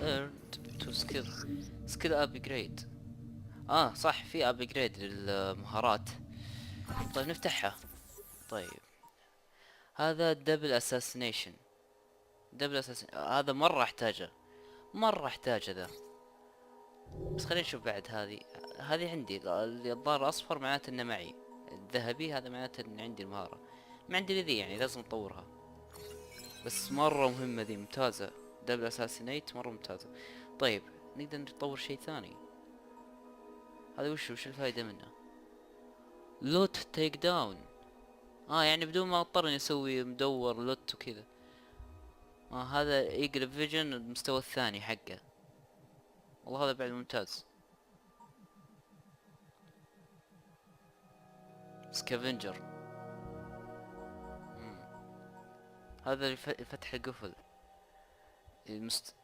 earned to skill upgrade. صح، في upgrade للمهارات. طيب نفتحها. طيب هذا دبل اساسينيشن. هذا مرة احتاجه، ذا. بس خلينا نشوف بعد. هذه عندي الظاهر الاصفر معناته انه معي، الذهبي هذا معناته ان عندي المهارة. ما عندي ذي، يعني لازم اطورها. بس مرة مهمة ذي، ممتازة. دبل اساسينيت مرة ممتازة. طيب نقدر نطور شيء ثاني. هذا وش الفايدة منه؟ لوت تيك داون. يعني بدون ما اضطر اني اسوي مدور لوت وكذا. هذا يقلب فيجن المستوى الثاني حقه. والله هذا بعد ممتاز. سكافنجر. هذا فتح القفل.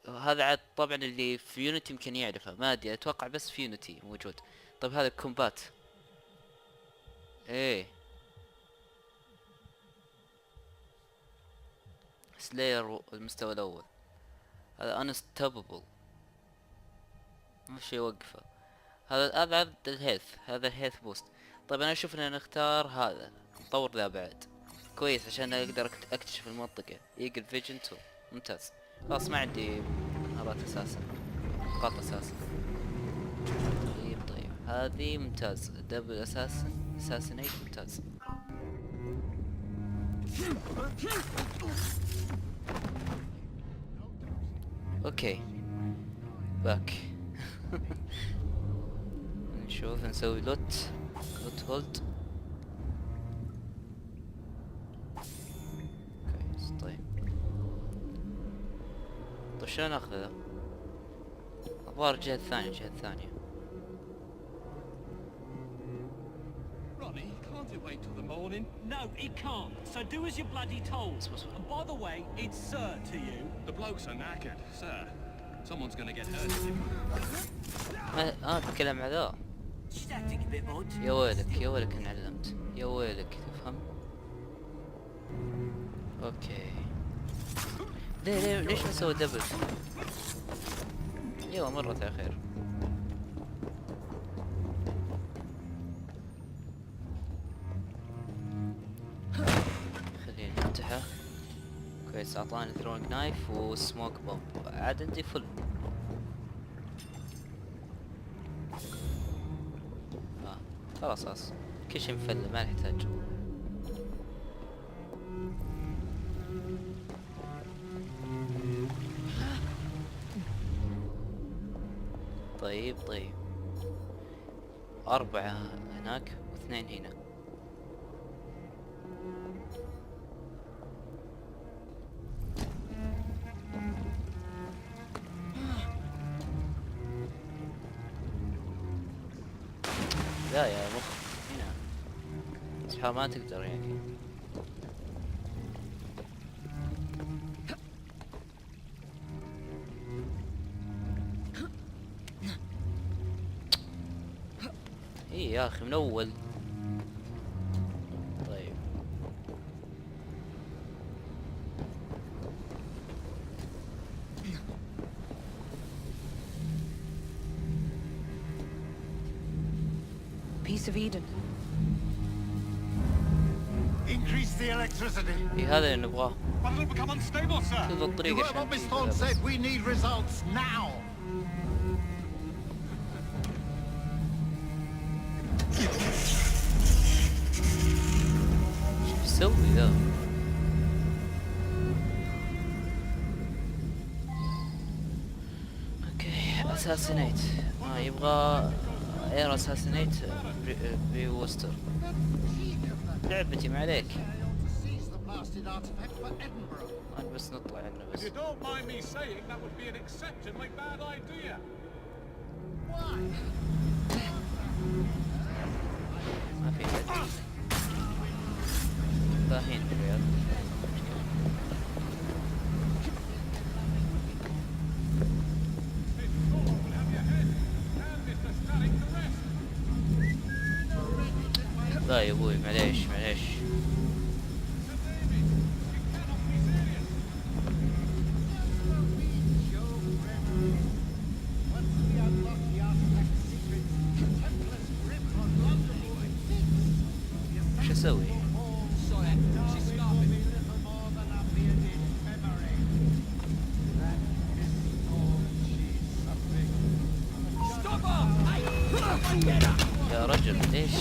هذا عاد طبعا اللي في يونيتي يمكن يعرفه، ما ادري، اتوقع بس في يونيتي موجود. طيب هذا كومبات. ايه سلاير المستوى الاول. هذا انستوببل، ما في شي يوقفه. هذا الهيلث بوست. طيب انا اشوف ان نختار هذا، نطور ذا بعد كويس عشان اقدر اكتشف المنطقة. ايجل فيجن 2 ممتاز. خلاص ما عندي مهارات اساسا، نقاط اساسا. طيب هذه ممتاز، دبل اساسنيت ممتاز. اوكي باك. نشوف نسوي لوت هولد. كويس. طيب شلون اخذه؟ الظاهر الجهة الثانية. Can't it wait till the morning? No, it can't. So do as you're bloody told. And by the way, it's sir to you. The blokes are knackered, sir. Someone's gonna get hurt. تتكلم مع ذا. يا ويلك انعلمت. يا ويلك، تفهم؟ اوكي. ليش مسوي دبل؟ ايوه مرة تاخير. خلينا نفتحه. كويس، اعطاني ثرونج نايف وسموك بومب. عاد عندي فل. خلاص كل شيء مفل، ما نحتاج. طيب 4 هناك و2 هنا. لا يا مخ هنا، سبحان ما تقدر يعني. ايه يا اخي من اول. طيب Piece of Eden. Increase the electricity. ايه هذا اللي نبغاه. But it'll become unstable, sir. كل الطريق You heard what Miss Thorne said. We need results now. شو بيسوي ذا؟ اوكي اساسينيت. يبغى اير اساسينيت بوستر. لعبتي ما عليك. انا بس نطلع عنه بس. If you don't mind me saying, that would be an exceptionally bad idea. ما في حد. باهين الرياض. لا يا ابوي معليش. تسوي؟ يا رجل ليش؟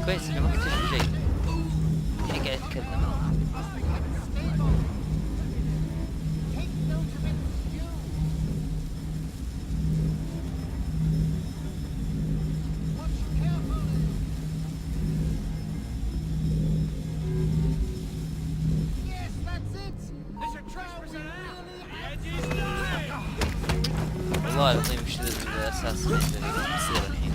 كويس انه ما اكتشف شيء. الحين قاعد يتكلم. والله العظيم وش الاساس اللي بيصير الحين؟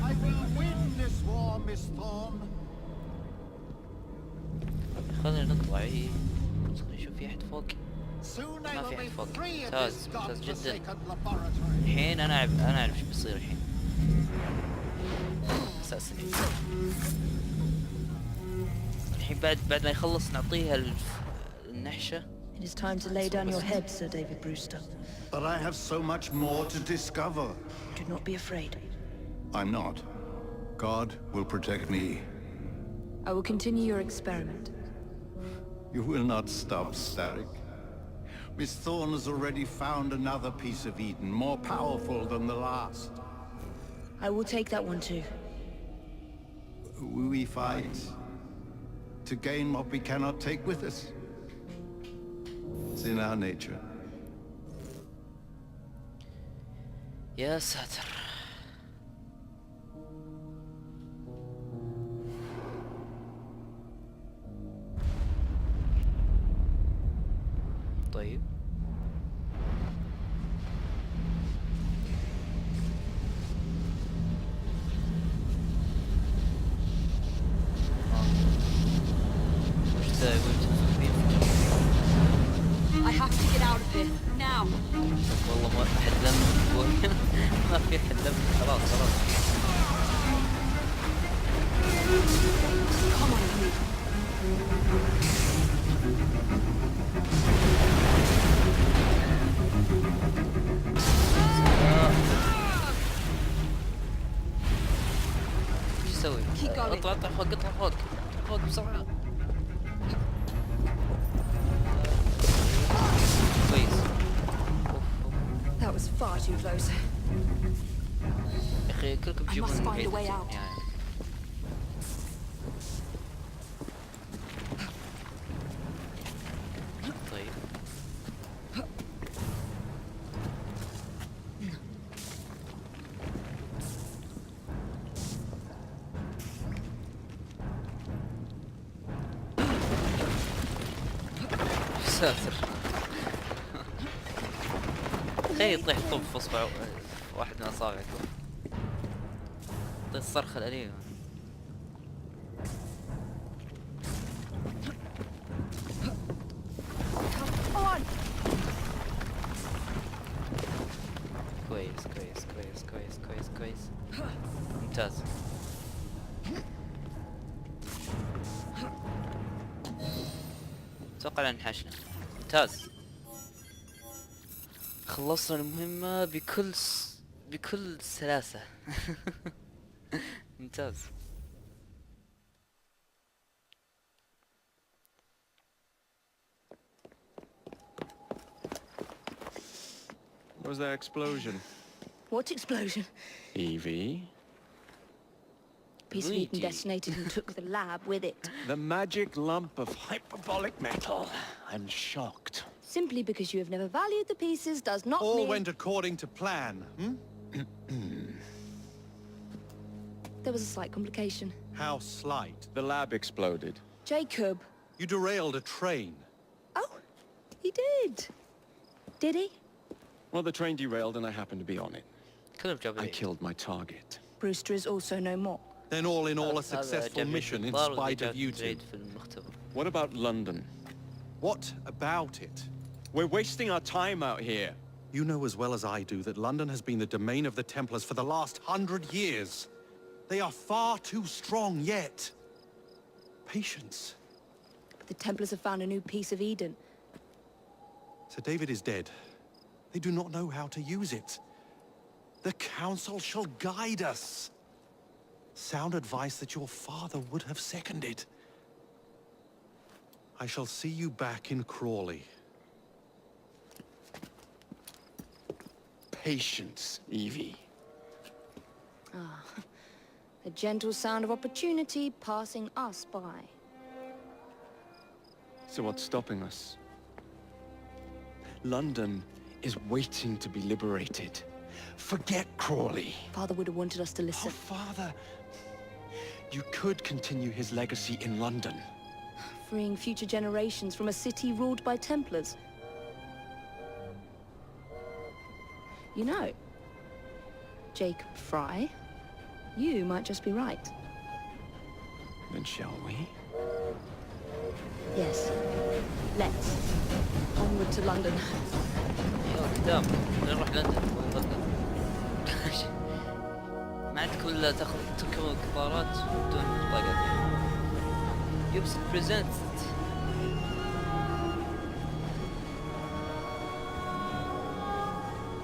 I will win this war, Miss Thorne. خلينا نطلع. نشوف في احد فوق. Soon ما I في will احد be فوق. free of ممتاز this ممتاز جدا. godforsaken laboratory. الحين انا اعرف ايش بيصير الحين. اساسا الحين بعد ما يخلص نعطيها النحشة. It is time to lay down your head, Sir David Brewster. But I have so much more to discover. Do not be afraid. I'm not. God will protect me. I will continue your experiment. You will not stop, Starrick. Miss Thorne has already found another piece of Eden, more powerful than the last. I will take that one too. We fight to gain what we cannot take with us. It's in our nature. يا ساتر. طيب وش تسوي؟ I have to get out of here now. والله ما في حد لم ما في حد لم خلاص. Come on, you. وش تسوي؟ اطلع فوق بسرعة. كويس. That was far too close. يا اخي كلكم تجيبون must find a بعيد way out. يعني. طيب ساتر. تخيل يطيح طب في اصبع واحد من اصابعك. طيب الصرخة الأليمة. كويس ممتاز. اتوقع انحشنا. ممتاز. خلصنا المهمة بكل سلاسة. ممتاز. What was that explosion? What explosion? Evie? Piece of Eden detonated and took the lab with it. The magic lump of hyperbolic metal. I'm shocked. Simply because you have never valued the pieces does not All mean... went according to plan, There was a slight complication. How slight? The lab exploded. Jacob. You derailed a train. Oh, he did. Did he? Well, the train derailed and I happened to be on it. I killed my target. Brewster is also no more. Then all in all a successful mission in spite of you two. What about London? What about it? We're wasting our time out here. You know as well as I do that London has been the domain of the Templars for the last 100 years. They are far too strong yet. Patience. The Templars have found a new piece of Eden. Sir David is dead. They do not know how to use it. The Council shall guide us. Sound advice that your father would have seconded. I shall see you back in Crawley. Patience, Evie. Ah, a gentle sound of opportunity passing us by. So what's stopping us? London is waiting to be liberated. Forget Crawley. Father would have wanted us to listen. Oh, Father. You could continue his legacy in London. Freeing future generations from a city ruled by Templars. You know, Jacob Fry, you might just be right. Then shall we? Yes. Let's. Onward to London. يلا قدام نروح لندن وين لندن. ما عندكم الا تركبون قطارات بدون بطاقات. يوبس بريزنت.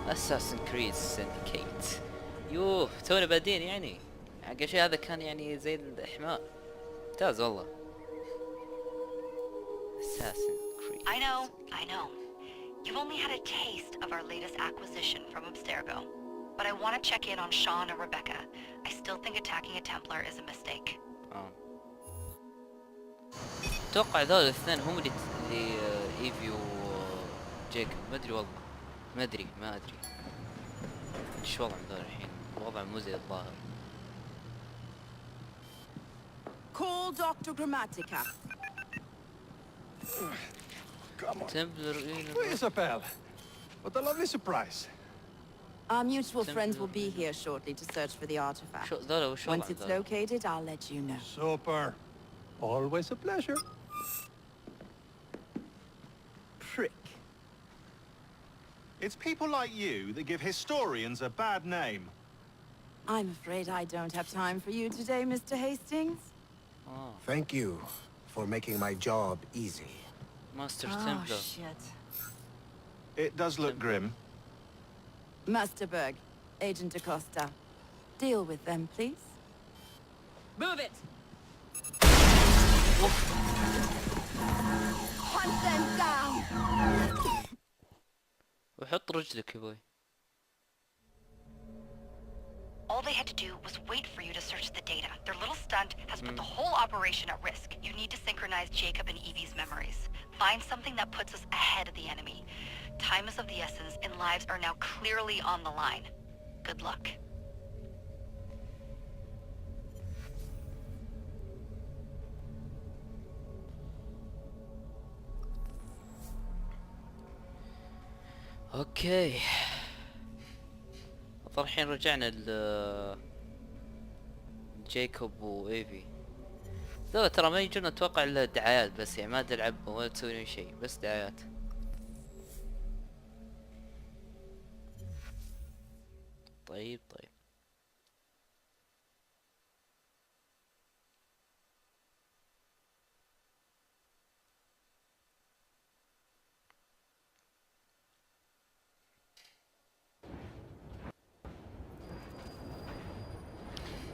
اساسن كريد سندكيت. يوه تونا بادين يعني. حق شيء هذا كان يعني زي الإحماء. ممتاز والله. Assassin Creed. I know. You've only had a taste of our latest acquisition from Abstergo. But I want to check in on Sean and Rebecca. I still think attacking a Templar is a mistake. اتوقع ذول الاثنين هم اللي ايفي وجيكوب. ما ادري والله. ما ادري. ايش وضعهم ذول الحين؟ وضع مو زي الظاهر. Call Dr. Grammatica. Come on. Templar. Please, Appel. What a lovely surprise. Our mutual friends will be here shortly to search for the artifact. Once it's located, I'll let you know. Super. Always a pleasure. Prick. It's people like you that give historians a bad name. I'm afraid I don't have time for you today, Mr. Hastings. Thank you for making my job easy. Master's Templar. Oh, shit. It does look grim. Masterberg, Agent Acosta. Deal with them, please. Move it! Hunt them down! وحط رجلك يا بوي. All they had to do was wait for you to search the data. Their little stunt has put the whole operation at risk. You need to synchronize Jacob and Evie's memories. Find something that puts us ahead of the enemy. Time is of the essence, and lives are now clearly on the line. Good luck. اوكي. الحين رجعنا جيكوب وايفي. ذولا ترى ما يجون اتوقع الا دعايات بس، يعني ما تلعبهم ولا تسوي شيء، بس دعايات. طيب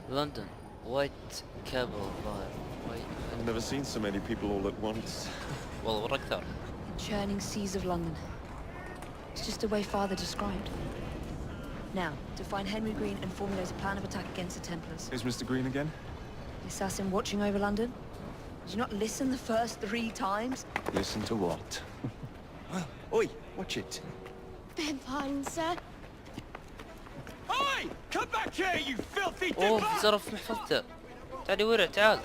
London, White Cable Bar. I've never seen so many people all at once. والله ورا أكثر. The churning seas of London. It's just the way Father described. Now, to find Henry Green and formulate a plan of attack against the Templars. Is Mr. Green again? The assassin watching over London? Did you not listen the first 3 times? Listen to what? Oi, watch it. Beg pardon, sir. Oi! Come back here, you filthy اوه زرف محفظته. تعال يا ورع، تعال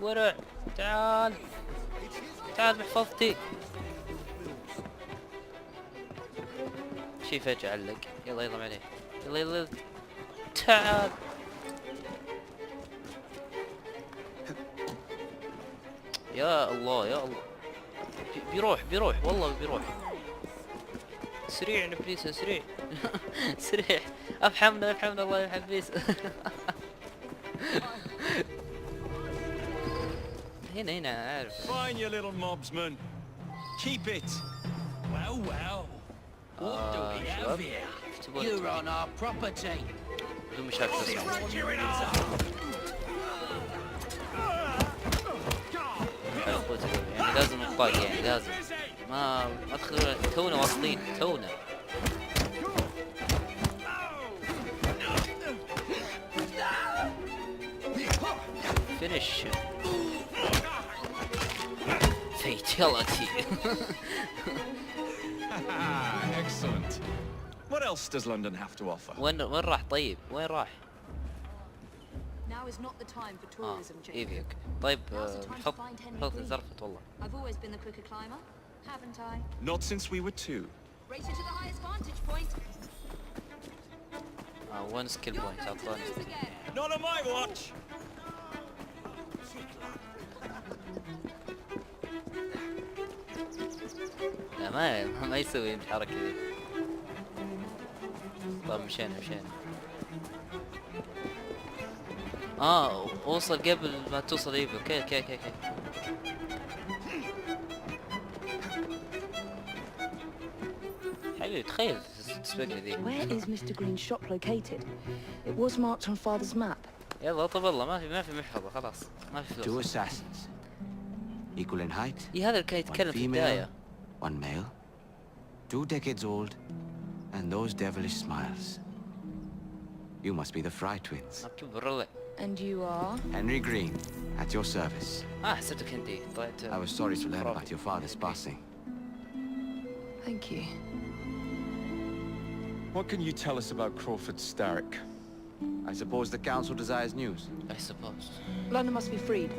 ورع، تعال محفظتي. شي فجأة علق. يلا يضم عليه. يلا تعال. يا الله بيروح والله بيروح. سريع نبريس سريع. سريع. افحمنا افحمنا الله يرحم بيس. هنا عارف. Fine, you little mobsman. Keep it. Well, well. What do we have here? You're on our property. بدون مشاكل اسمع. يعني لازم نطاق يعني لازم. ما ادخل تونا واصلين تونا. فينيش. Fatality. Excellent. What else does London have to offer? وين راح طيب؟ وين راح؟ Now is not the time for tourism, Jacob. إيفيك. طيب Now's the time to حط find Henry حط Green. انزرفت والله. I've always been the quicker climber, haven't I? Not since we were two. Race you to the highest vantage point. وين سكيل بوينت اعطاني. Not on my watch. لا ما يسوي الحركة ذي. طيب مشينا. اوصل قبل ما توصل ايفي. اوكي. حلو تخيل تسبقني ذي. Where is Mr. Green's shop located? It was marked on Father's map. يلا طب والله ما في محفظة خلاص ما في Two فلوس. assassins, equal in height. هذا اللي كان يتكلم في البداية. One male, 2 decades old, and those devilish smiles. You must be the Fry twins. كيف بالرلع. And you are? Henry Green, at your service. حسبتك هندي طلعت. I was sorry to learn about your father's passing. Thank you. What can you tell us about Crawford Starrick? I suppose the council desires news. I suppose. London must be freed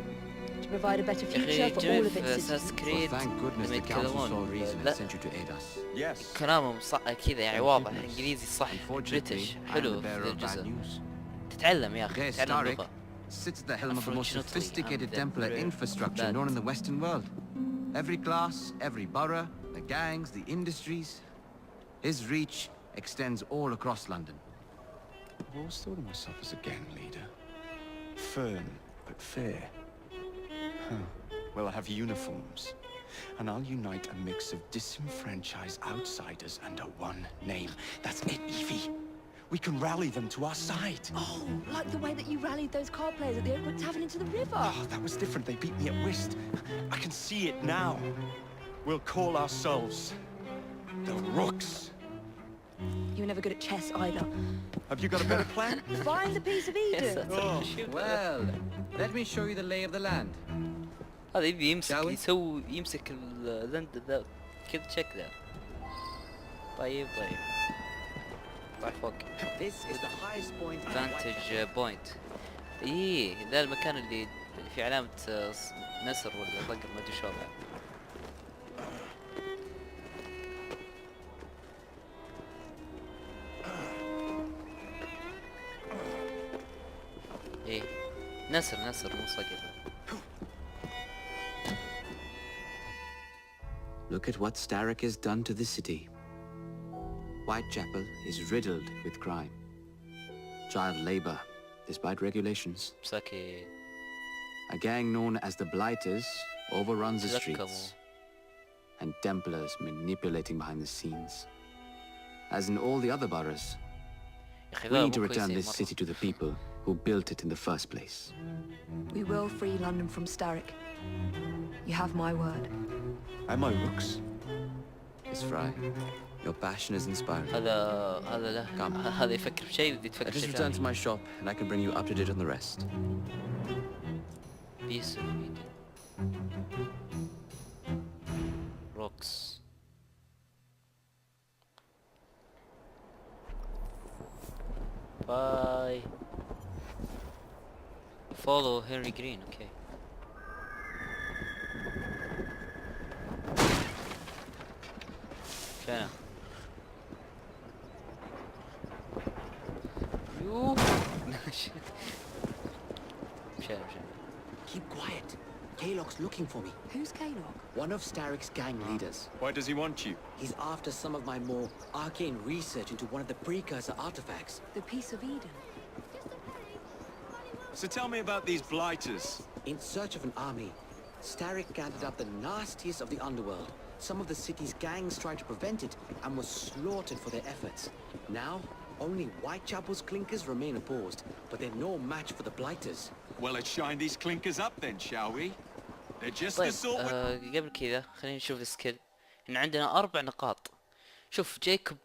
to provide a better future for all of its citizens. Well, thank goodness the council saw reason and sent you to aid us. Yes. كلامهم صح كذا يعني واضح انجليزي صح. بريتش حلو في ذا الجزء. تتعلم يا اخي تتعلم لغة. Sits at the helm of the most sophisticated Templar infrastructure known in the Western world. Every class, every borough, the gangs, the industries. His reach extends all across London. I've always thought of myself as a gang leader. Firm, but fair. Huh. Well, I have uniforms. And I'll unite a mix of disenfranchised outsiders under one name. That's it, Evie. We can rally them to our side. Oh, like the way that you rallied those card players at the Oakwood Tavern into the river. Oh, that was different. They beat me at whist. I can see it now. We'll call ourselves the Rooks. You were never good at chess either. Have you got a better plan? Find the piece of Eden. Well, let me show you the lay of the land. هذا يبي يمسك اللاند ذا كذا تشيك ذا. طيب طيب فوق. This is the highest point. Vantage point. ذا المكان اللي في علامة نسر ولا صقر ما ادري شو هذا. نسر مو صقر. Look at what Starrick has done to the city. Whitechapel is riddled with crime. Child labor, despite regulations. A gang known as the Blighters overruns the streets. And Templars manipulating behind the scenes. As in all the other boroughs, we need to return this city to the people who built it in the first place. We will free London from Starrick. You have my word. Am I Rooks? Miss Fry, your passion is inspiring. Come. هذا يفكر بشيء ودي تفكر بشيء. Just return to my shop and I can bring you up to date on the rest. Peace. Rooks. Bye. Follow Henry Green, okay. China. You. China. Keep quiet. Kalok's looking for me. Who's Kalok? One of Starrick's gang leaders. Why does he want you? He's after some of my more arcane research into one of the precursor artifacts. The Piece of Eden. So tell me about these blighters. In search of an army, Starrick gathered up the nastiest of the underworld. Some of the city's gangs tried to prevent it and were slaughtered for their efforts. Now, only Whitechapel's clinkers remain opposed, but they're no match for the blighters. Well, let's shine these clinkers up then, shall we? They're just the sort قبل كذا خلينا نشوف السكيل. إن عندنا 4 نقاط. شوف جايكوب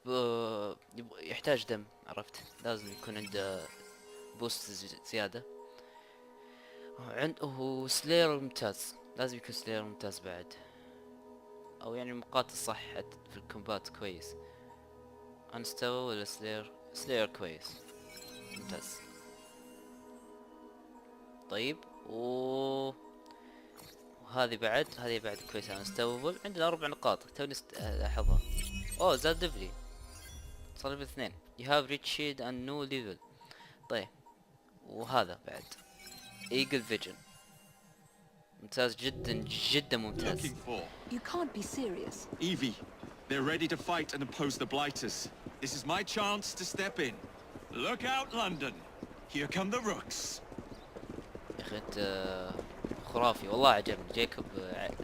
يحتاج دم، عرفت؟ لازم يكون عنده بوست زيادة. عنده سلير ممتاز، لازم يكون سلير ممتاز بعد. أو يعني مقاتل صح في الكومبات كويس. انستوى ولا سلير؟ سلير كويس ممتاز. طيب وهذه بعد كويسة انستوبل. عندنا 4 نقاط توني لاحظها. اوه زاد ليفلي، صار ليفل 2. You have reached a new level. طيب وهذا بعد Eagle Vision ممتاز جدا جدا ممتاز. You can't be serious. Evie, they're ready to fight and oppose the blighters. This is my chance to step in. Look out, London. Here come the rooks. يا اخي انت خرافي والله، عجبني جايكوب،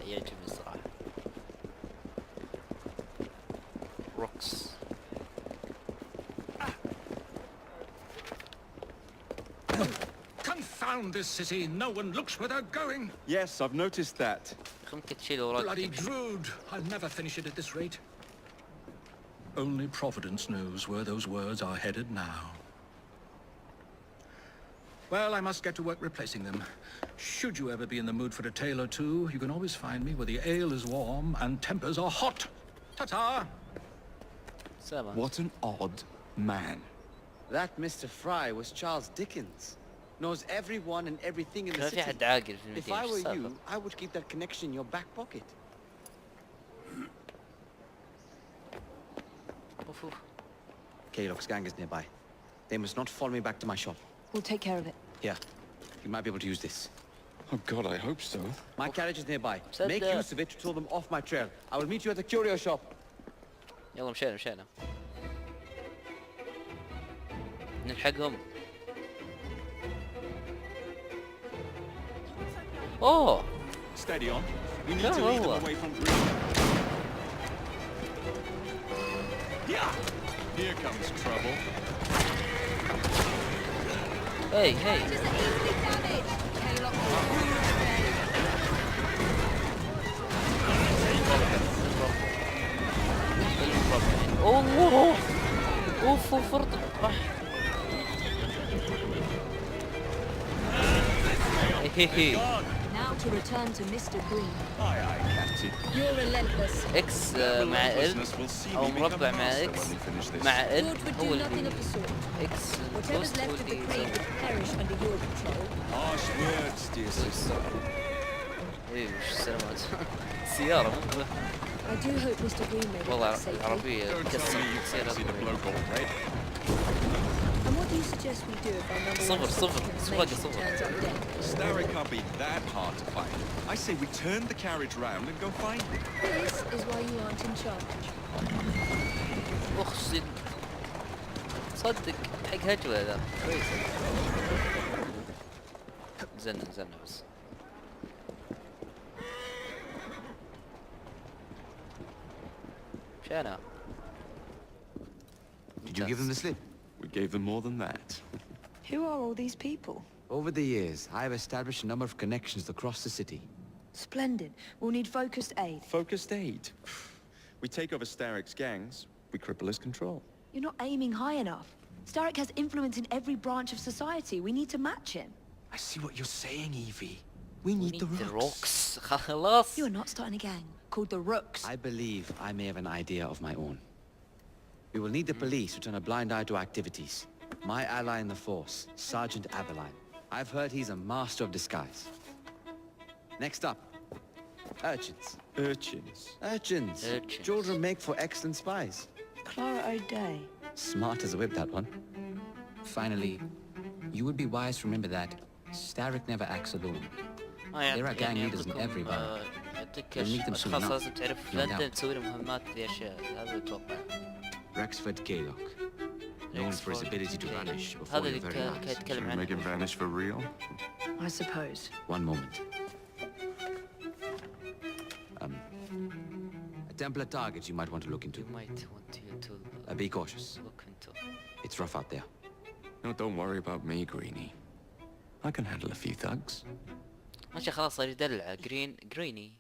يعجبني الصراحة. روكس. Confound this city. No one looks where they're going. Yes, I've noticed that. Bloody Drood. I'll never finish it at this rate. Only Providence knows where those words are headed now. Well, I must get to work replacing them. Should you ever be in the mood for a tale or two, you can always find me where the ale is warm and tempers are hot. Ta-ta! What an odd man. That Mr. Fry was Charles Dickens. Knows everyone and everything in the city. If I were you, I would keep that connection in your back pocket. Kalok's gang is nearby. They must not follow me back to my shop. We'll take care of it. Here, you might be able to use this. Oh God, I hope so. My carriage is nearby. Make use of it to throw them off my trail. I will meet you at the curio shop. يلا مشينا نلحقهم. اوه Steady on. We need to lead them away from green. Yeah. Here comes trouble. Hey. اوه اوف فرط راح. Now to return to Mr. Green. Aye, Captain. You're relentless. اكس مع ال او مربع مع اكس مع ال هو اللي اكس Whatever's left of the crane would perish under your control. Harsh words, dear sister. ايه وش السلامات. سيارة مو I do hope Mr. Green made it والله back safely. عربية تكسر سيارة. And what do you suggest we do if our number one صفر turns up dead? Starrick can't be that hard to find. I say we turn the carriage round and go find him. This is why you aren't in charge. اقسم صدق حق هجوة ذا كويس. نزلنا بس. مشينا. Did you give them the slip? We gave them more than that. Who are all these people? Over the years, I have established a number of connections across the city. Splendid. We'll need focused aid. Focused aid. We take over Starrick's gangs, we cripple his control. You're not aiming high enough. Starrick has influence in every branch of society. We need to match him. I see what you're saying, Evie. We need the rooks. خلاص. You are not starting a gang called the Rooks. I believe I may have an idea of my own. We will need the police to turn a blind eye to activities. My ally in the force, Sergeant Aberline. I've heard he's a master of disguise. Next up, urchins. Urchins. Children make for excellent spies. Clara O'Day. Smart as a whip, that one. Finally, you would be wise to remember that Starrick never acts alone. There are gang leaders in every borough. يعطيك You'll meet them soon اشخاص enough. لازم تعرف في No لندن doubt. تسوي لهم مهمات ذي اشياء، هذا اتوقع. Rexford Gaylock, known for his ability to vanish before هذا your اللي very كان eyes. يتكلم عنه. Make him vanish for real? I suppose. One moment. A Templar target you might want to look into. You might want to Be cautious. look into. It's rough out there. No, don't worry about me, Greenie. I can handle a few thugs. ماشي خلاص صار يدلع جريني